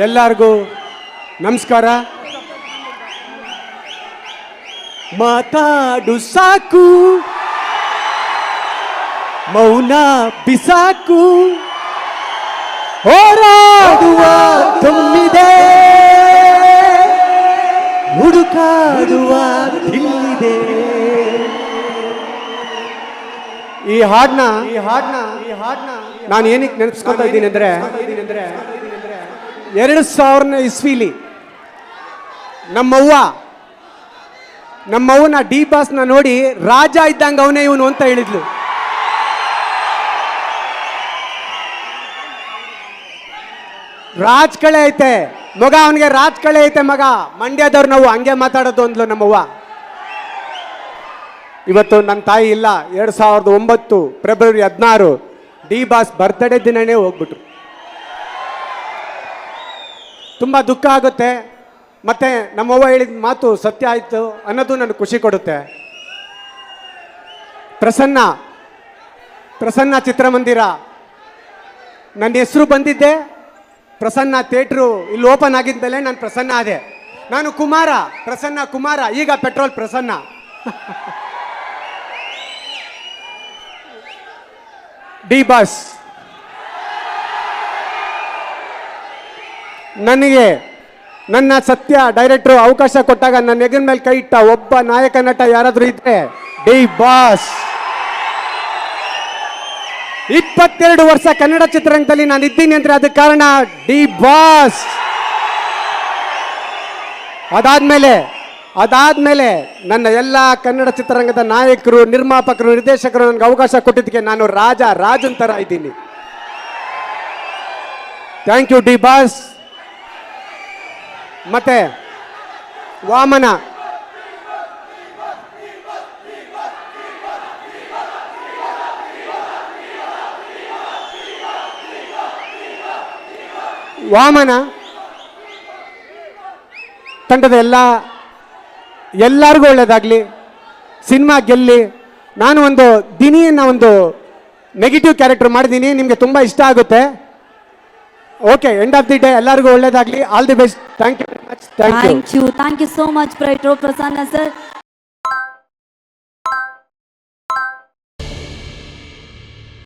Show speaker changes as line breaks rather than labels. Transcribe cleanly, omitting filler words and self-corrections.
ಎಲ್ಲರಿಗೂ ನಮಸ್ಕಾರ. ಮಾತಾಡು ಸಾಕು, ಮೌನ ಬಿಸಾಕು, ಹೋರಾಡುವ ದಮ್ಮಿದೆ, ಹುಡುಕಾಡುವ ದಿಲ್ಲಿದೆ. ಈ ಹಾಡ್ನ ನಾನು ಏನಕ್ಕೆ ನೆನಪಿಸ್ಕೊತಾ ಇದ್ದೀನಿ ಅಂದ್ರೆ 2000 ಇಸ್ವಿಲಿ ನಮ್ಮವ್ವನ ಡಿ ಬಾಸ್ನ ನೋಡಿ ರಾಜ ಇದ್ದಂಗೆ ಅವನೇ ಇವನು ಅಂತ ಹೇಳಿದ್ಲು. ರಾಜ್ ಕಳೆ ಐತೆ ಮಗ, ಅವನಿಗೆ ರಾಜ್ ಕಳೆ ಐತೆ ಮಗ, ಮಂಡ್ಯದವ್ರು ನಾವು ಹಂಗೆ ಮಾತಾಡೋದು ಅಂದ್ಲು ನಮ್ಮವ್ವ. ಇವತ್ತು ನನ್ನ ತಾಯಿ ಇಲ್ಲ. 2009 ಫೆಬ್ರವರಿ 16 ಡಿ ಬಾಸ್ ಬರ್ತ್ಡೇ ದಿನನೇ ಹೋಗ್ಬಿಟ್ರು. ತುಂಬ ದುಃಖ ಆಗುತ್ತೆ. ಮತ್ತೆ ನಮ್ಮವ್ವ ಹೇಳಿದ ಮಾತು ಸತ್ಯ ಆಯಿತು ಅನ್ನೋದು ನನಗೆ ಖುಷಿ ಕೊಡುತ್ತೆ. ಪ್ರಸನ್ನ ಚಿತ್ರಮಂದಿರ ನನ್ನ ಹೆಸರು ಬಂದಿದ್ದೆ, ಪ್ರಸನ್ನ ಥಿಯೇಟ್ರು ಇಲ್ಲಿ ಓಪನ್ ಆಗಿದ್ಮೇಲೆ ನಾನು ಪ್ರಸನ್ನ ಆದೆ. ನಾನು ಪ್ರಸನ್ನ ಕುಮಾರ, ಈಗ ಪೆಟ್ರೋಲ್ ಪ್ರಸನ್ನ. ಡಿ ಬಾಸ್ ನನಗೆ ನನ್ನ ಸತ್ಯ ಡೈರೆಕ್ಟ್ರು ಅವಕಾಶ ಕೊಟ್ಟಾಗ ನನ್ನ ಹೆಗಲ ಮೇಲೆ ಕೈ ಇಟ್ಟ ಒಬ್ಬ ನಾಯಕ ನಟ ಯಾರಾದರೂ ಇದ್ರೆ ಡಿ ಬಾಸ್. 22 ವರ್ಷ ಕನ್ನಡ ಚಿತ್ರರಂಗದಲ್ಲಿ ನಾನು ಇದ್ದೀನಿ ಅಂದ್ರೆ ಅದಕ್ಕೆ ಕಾರಣ ಡಿ ಬಾಸ್. ಅದಾದ್ಮೇಲೆ ನನ್ನ ಎಲ್ಲ ಕನ್ನಡ ಚಿತ್ರರಂಗದ ನಾಯಕರು, ನಿರ್ಮಾಪಕರು, ನಿರ್ದೇಶಕರು ನನಗೆ ಅವಕಾಶ ಕೊಟ್ಟಿದ್ದಕ್ಕೆ ನಾನು ರಾಜನ್ ತರ ಇದ್ದೀನಿ. Thank you D boss. ಮತ್ತೆ ವಾಮನ ತಂಡದ ಎಲ್ಲರಿಗೂ ಒಳ್ಳೇದಾಗ್ಲಿ, ಸಿನಿಮಾ ಗೆಲ್ಲಿ. ನಾನು ಒಂದು ಒಂದು ನೆಗೆಟಿವ್ ಕ್ಯಾರೆಕ್ಟರ್ ಮಾಡಿದ್ದೀನಿ, ನಿಮಗೆ ತುಂಬ ಇಷ್ಟ ಆಗುತ್ತೆ. Okay, end of the day ಎಲ್ಲರಿಗೂ ಒಳ್ಳೇದಾಗ್ಲಿ. All the best. Thank you very much.
Thank you so much Prasanna sir.